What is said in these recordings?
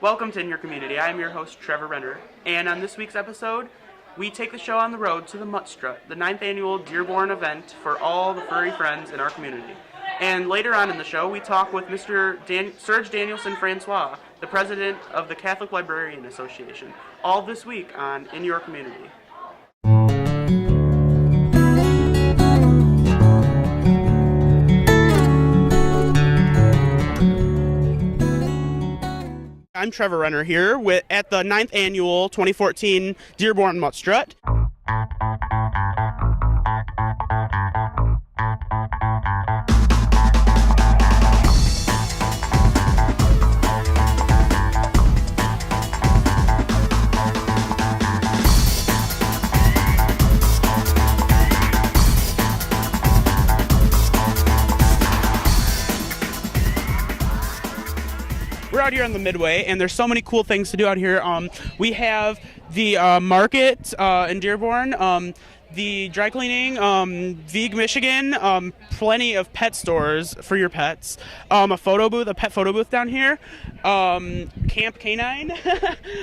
Welcome to In Your Community. I am your host, Trevor Renner, and on this week's episode, we take the show on the road to the Mutt Strut, the 9th annual Dearborn event for all the furry friends in our community. And later on in the show, we talk with Mr. Serge Danielson Francois, the president of the Catholic Librarian Association, all this week on In Your Community. I'm Trevor Renner here at the 9th annual 2014 Dearborn Mutt Strut. We're out here on the Midway, and there's so many cool things to do out here. We have the market in Dearborn, the dry cleaning, Veg Michigan, plenty of pet stores for your pets, a pet photo booth down here, Camp Canine.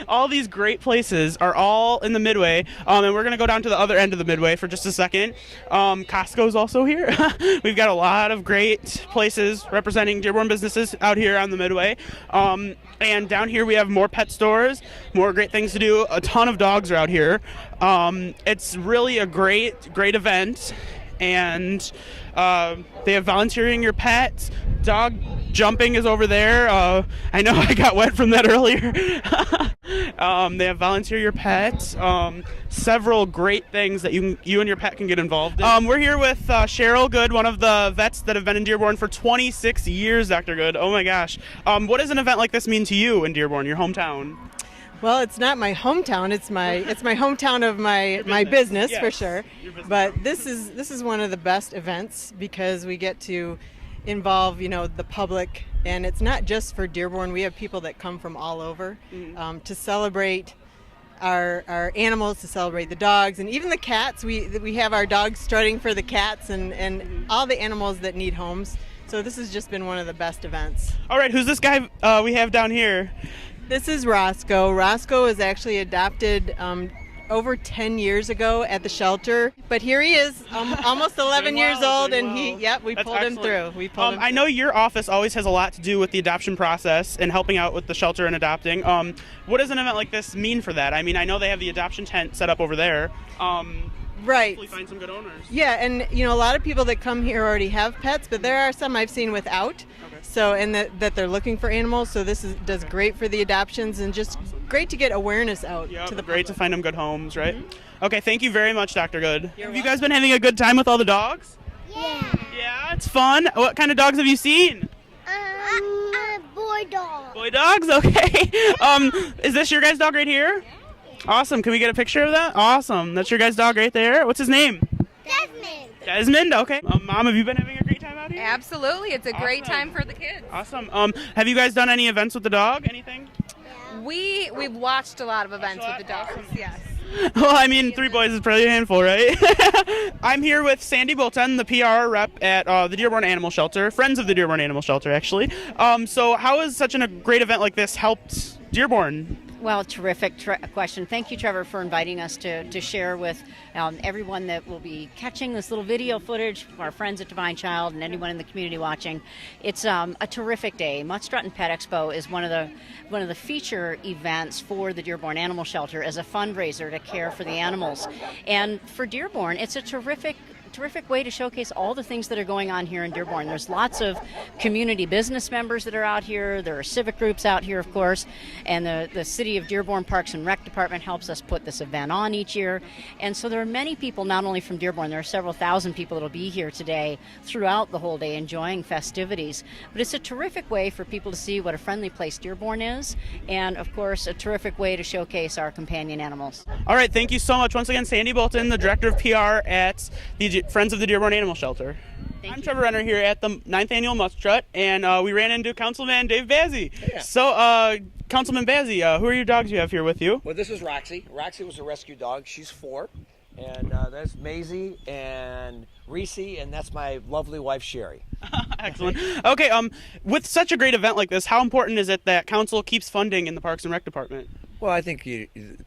All these great places are all in the Midway, and we're going to go down to the other end of the Midway for just a second. Costco's also here. We've got a lot of great places representing Dearborn businesses out here on the Midway. And down here we have more pet stores, more great things to do. A ton of dogs are out here. It's really a great event, and they have volunteering your pets. Dog jumping is over there. I know I got wet from that earlier. They have volunteer your pets. Several great things that you and your pet can get involved in. We're here with Cheryl Good, one of the vets that have been in Dearborn for 26 years, Dr. Good. Oh my gosh. What does an event like this mean to you in Dearborn, your hometown? Well, it's not my hometown. It's my hometown of my business, yes, for sure. But this is one of the best events because we get to involve the public, and it's not just for Dearborn. We have people that come from all over to celebrate our animals, to celebrate the dogs, and even the cats. We have our dogs strutting for the cats and all the animals that need homes. So this has just been one of the best events. All right, who's this guy we have down here? This is Roscoe. Roscoe was actually adopted over 10 years ago at the shelter, but here he is, almost 11 years old, and we pulled him through. I know your office always has a lot to do with the adoption process and helping out with the shelter and adopting. What does an event like this mean for that? I mean, I know they have the adoption tent set up over there. Right. Hopefully find some good owners. Yeah, and a lot of people that come here already have pets, but there are some I've seen without. Okay. So, and that they're looking for animals. So this does great for the adoptions, and just great to get awareness out to the public. Great to find them good homes, right? Mm-hmm. Okay, thank you very much, Dr. Good. You're have you guys been having a good time with all the dogs? Yeah. Yeah, it's fun. What kind of dogs have you seen? Boy dogs. Boy dogs? Okay. Is this your guys' dog right here? Yeah. Awesome. Can we get a picture of that? Awesome. That's your guys' dog right there. What's his name? Desmond. Desmond? Okay. Mom, have you been having a great time out here? Absolutely. It's a great time for the kids. Awesome. Have you guys done any events with the dog? Anything? Yeah. We've watched a lot of events with the dogs, yes. Well, I mean, 3 boys is probably a handful, right? I'm here with Sandy Bolton, the PR rep at the Dearborn Animal Shelter, Friends of the Dearborn Animal Shelter, actually. So how has such a great event like this helped Dearborn? Well, terrific question. Thank you, Trevor, for inviting us to share with everyone that will be catching this little video footage, our friends at Divine Child and anyone in the community watching. It's a terrific day. Mutt Strut and Pet Expo is one of the feature events for the Dearborn Animal Shelter as a fundraiser to care for the animals. And for Dearborn, it's a terrific way to showcase all the things that are going on here in Dearborn. There's lots of community business members that are out here. There are civic groups out here, of course, and the City of Dearborn Parks and Rec Department helps us put this event on each year. And so there are many people, not only from Dearborn, there are several thousand people that will be here today throughout the whole day enjoying festivities. But it's a terrific way for people to see what a friendly place Dearborn is, and of course a terrific way to showcase our companion animals. All right, thank you so much. Once again, Sandy Bolton, the Director of PR at the Friends of the Dearborn Animal Shelter. I'm Trevor Renner here at the 9th Annual Mutt Strut, and we ran into Councilman Dave Bazzi. Yeah. So, Councilman Bazzi, who are your dogs you have here with you? Well, this is Roxy. Roxy was a rescue dog. She's 4. And that's Maisie and Reese, and that's my lovely wife, Sherry. Excellent. Okay, with such a great event like this, how important is it that council keeps funding in the Parks and Rec department? Well, I think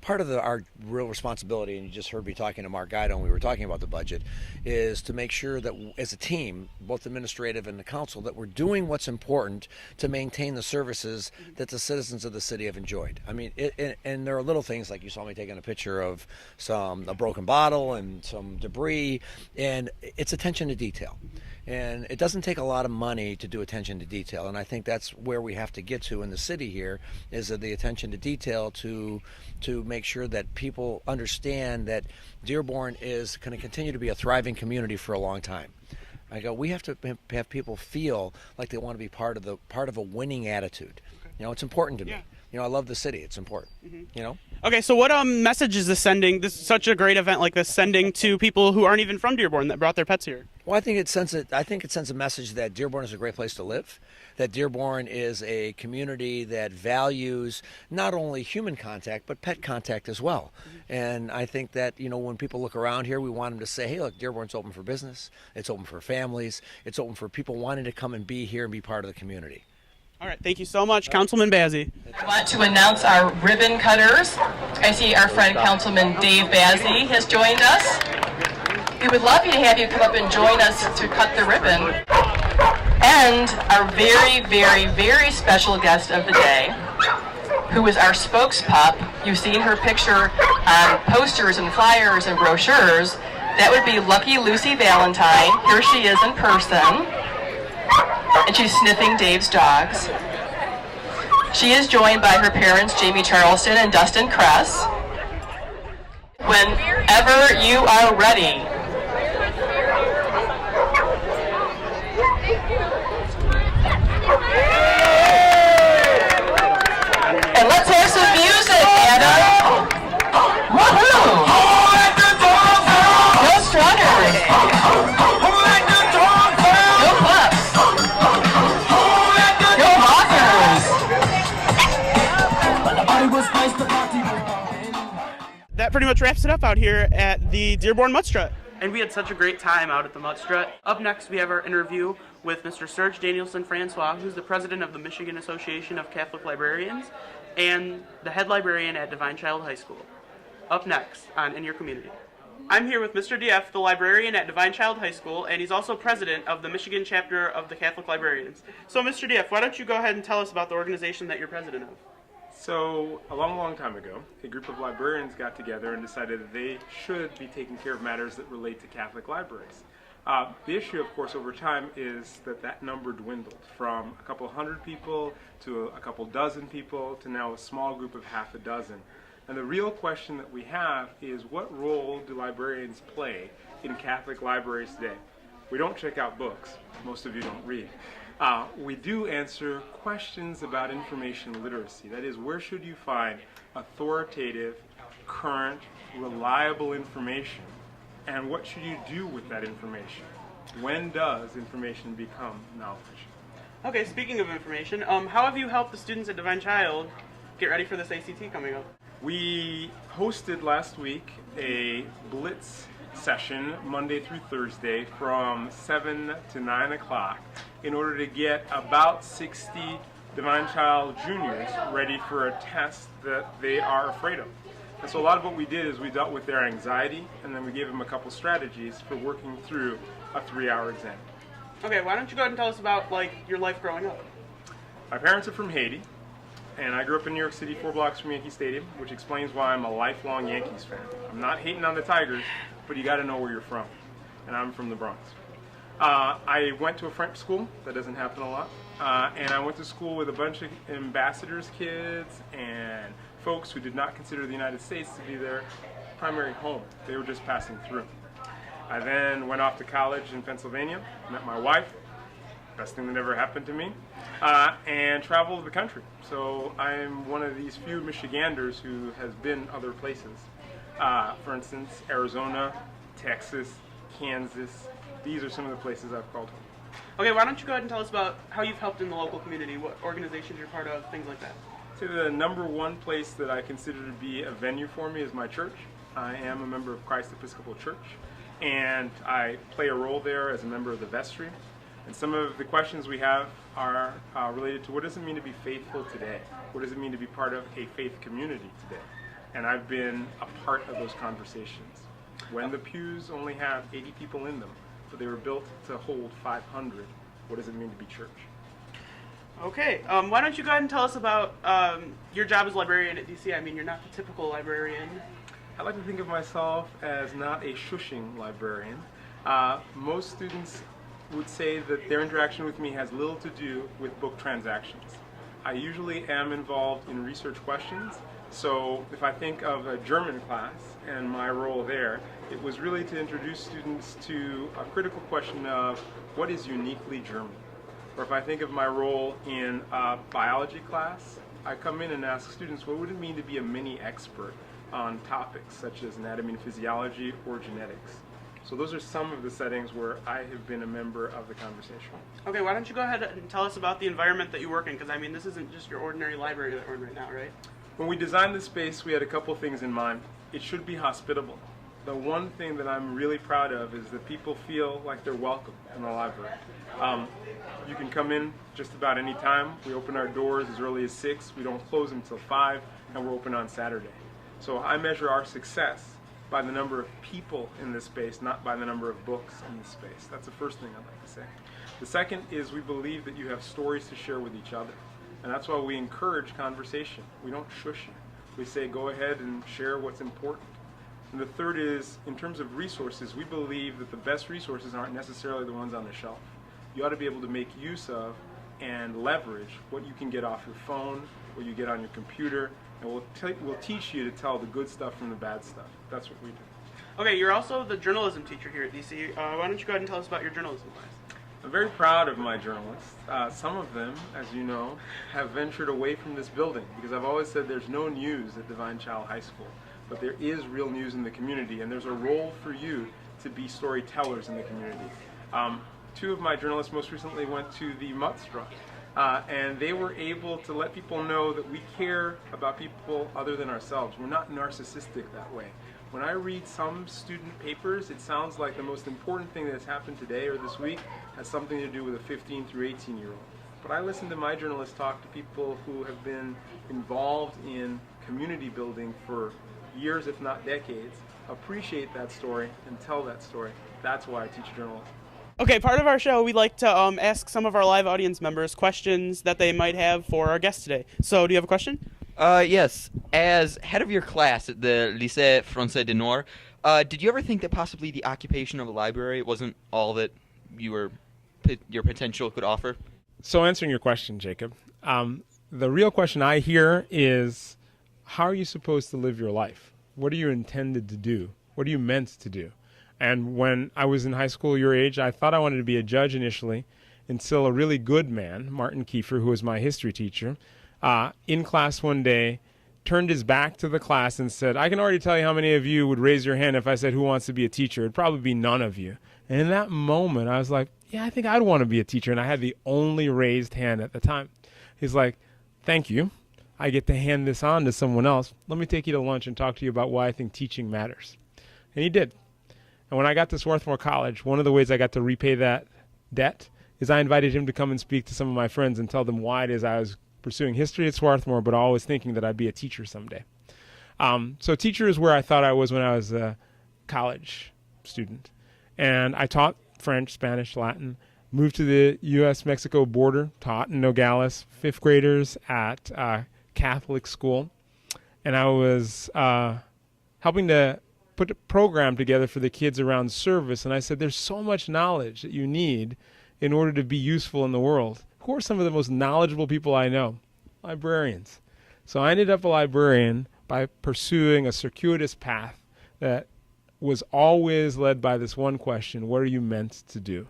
part of our real responsibility, and you just heard me talking to Mark Guido when we were talking about the budget, is to make sure that as a team, both administrative and the council, that we're doing what's important to maintain the services that the citizens of the city have enjoyed. I mean, and there are little things like you saw me taking a picture of a broken bottle and some debris, and it's attention to detail. And it doesn't take a lot of money to do attention to detail, and I think that's where we have to get to in the city here, is the attention to detail to make sure that people understand that Dearborn is going to continue to be a thriving community for a long time. We have to have people feel like they want to be part of a winning attitude. You know, it's important to me. You know, I love the city. It's important. You know. Okay, so what message is this sending? This is such a great event like this, sending to people who aren't even from Dearborn that brought their pets here. Well, I think it sends a message that Dearborn is a great place to live, that Dearborn is a community that values not only human contact but pet contact as well. And I think that, you know, when people look around here, we want them to say, hey, look, Dearborn's open for business, it's open for families, it's open for people wanting to come and be here and be part of the community. All right, thank you so much, Councilman Bazzi. I want to announce our ribbon cutters. I see our friend Councilman Dave Bazzi has joined us. We would love to have you come up and join us to cut the ribbon. And our very, very, very special guest of the day, who is our spokespup. You've seen her picture on posters and flyers and brochures. That would be Lucky Lucy Valentine. Here she is in person. And she's sniffing Dave's dogs. She is joined by her parents, Jamie Charleston and Dustin Kress. Whenever you are ready. And let's have some music, Anna. Woohoo! Go Strutters! That pretty much wraps it up out here at the Dearborn Mutt Strut. And we had such a great time out at the Mutt Strut. Up next, we have our interview with Mr. Serge Danielson Francois, who's the president of the Michigan Association of Catholic Librarians and the head librarian at Divine Child High School. Up next on In Your Community. I'm here with Mr. DF, the librarian at Divine Child High School, and he's also president of the Michigan chapter of the Catholic Librarians. So, Mr. DF, why don't you go ahead and tell us about the organization that you're president of? So, a long time ago, a group of librarians got together and decided that they should be taking care of matters that relate to Catholic libraries. The issue, of course, over time is that number dwindled from a couple hundred people to a couple dozen people to now a small group of half a dozen. And the real question that we have is, what role do librarians play in Catholic libraries today? We don't check out books. Most of you don't read. We do answer questions about information literacy. That is, where should you find authoritative, current, reliable information? And what should you do with that information? When does information become knowledge? Okay, speaking of information, how have you helped the students at Divine Child get ready for this ACT coming up? We hosted last week a Blitz session Monday through Thursday from 7 to 9 o'clock in order to get about 60 Divine Child juniors ready for a test that they are afraid of. And so a lot of what we did is we dealt with their anxiety, and then we gave them a couple strategies for working through a 3-hour exam. Okay, why don't you go ahead and tell us about your life growing up? My parents are from Haiti, and I grew up in New York City, 4 blocks from Yankee Stadium, which explains why I'm a lifelong Yankees fan. I'm not hating on the Tigers, but you got to know where you're from, and I'm from the Bronx. I went to a French school. That doesn't happen a lot. And I went to school with a bunch of ambassadors' kids and folks who did not consider the United States to be their primary home. They were just passing through. I then went off to college in Pennsylvania, met my wife, best thing that ever happened to me, and traveled the country. So I'm one of these few Michiganders who has been other places. For instance, Arizona, Texas, Kansas. These are some of the places I've called home. Okay, why don't you go ahead and tell us about how you've helped in the local community, what organizations you're part of, things like that. So the number one place that I consider to be a venue for me is my church. I am a member of Christ Episcopal Church, and I play a role there as a member of the vestry. And some of the questions we have are related to what does it mean to be faithful today? What does it mean to be part of a faith community today? And I've been a part of those conversations. When the pews only have 80 people in them, but they were built to hold 500, what does it mean to be church? Okay, why don't you go ahead and tell us about your job as librarian at DC? I mean, you're not the typical librarian. I like to think of myself as not a shushing librarian. Most students would say that their interaction with me has little to do with book transactions. I usually am involved in research questions, so if I think of a German class and my role there, it was really to introduce students to a critical question of what is uniquely German. Or if I think of my role in a biology class, I come in and ask students what would it mean to be a mini expert on topics such as anatomy and physiology or genetics. So those are some of the settings where I have been a member of the conversation. Okay, why don't you go ahead and tell us about the environment that you work in, because I mean, this isn't just your ordinary library that we're in right now, right? When we designed the space, we had a couple things in mind. It should be hospitable. The one thing that I'm really proud of is that people feel like they're welcome in the library. You can come in just about any time. We open our doors as early as 6. We don't close until 5, and we're open on Saturday. So I measure our success by the number of people in this space, not by the number of books in this space. That's the first thing I'd like to say. The second is we believe that you have stories to share with each other. And that's why we encourage conversation. We don't shush you. We say go ahead and share what's important. And the third is, in terms of resources, we believe that the best resources aren't necessarily the ones on the shelf. You ought to be able to make use of and leverage what you can get off your phone, what you get on your computer, and we'll teach you to tell the good stuff from the bad stuff. That's what we do. Okay, you're also the journalism teacher here at DC. Why don't you go ahead and tell us about your journalism class? I'm very proud of my journalists. Some of them, as you know, have ventured away from this building because I've always said there's no news at Divine Child High School, but there is real news in the community, and there's a role for you to be storytellers in the community. Two of my journalists most recently went to the Mutt Strut, and they were able to let people know that we care about people other than ourselves. We're not narcissistic that way. When I read some student papers, it sounds like the most important thing that's happened today or this week has something to do with a 15 through 18-year-old. But I listen to my journalists talk to people who have been involved in community building for years, if not decades, appreciate that story and tell that story. That's why I teach journalism. Okay, part of our show, we like to ask some of our live audience members questions that they might have for our guest today. So, do you have a question? Yes. As head of your class at the Lycée Français du Nord, did you ever think that possibly the occupation of a library wasn't all that your potential could offer? So answering your question, Jacob, the real question I hear is, how are you supposed to live your life? What are you intended to do? What are you meant to do? And when I was in high school your age, I thought I wanted to be a judge initially until a really good man, Martin Kiefer, who was my history teacher, in class one day turned his back to the class and said, I can already tell you how many of you would raise your hand if I said who wants to be a teacher. It'd probably be none of you. And in that moment, I was like, yeah, I think I'd want to be a teacher. And I had the only raised hand at the time. He's like, thank you. I get to hand this on to someone else. Let me take you to lunch and talk to you about why I think teaching matters. And he did. And when I got to Swarthmore College, one of the ways I got to repay that debt is I invited him to come and speak to some of my friends and tell them why it is I was pursuing history at Swarthmore, but always thinking that I'd be a teacher someday. So teacher is where I thought I was when I was a college student. And I taught French, Spanish, Latin, moved to the U.S.-Mexico border, taught in Nogales, fifth graders at Catholic school. And I was helping to put a program together for the kids around service. And I said, there's so much knowledge that you need in order to be useful in the world. Who are some of the most knowledgeable people I know? Librarians. So I ended up a librarian by pursuing a circuitous path that was always led by this one question: what are you meant to do?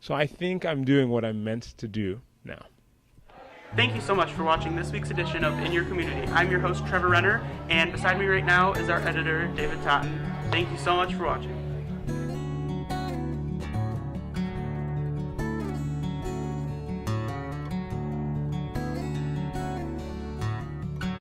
So I think I'm doing what I'm meant to do now. Thank you so much for watching this week's edition of In Your Community. I'm your host, Trevor Renner, and beside me right now is our editor, David Totten. Thank you so much for watching.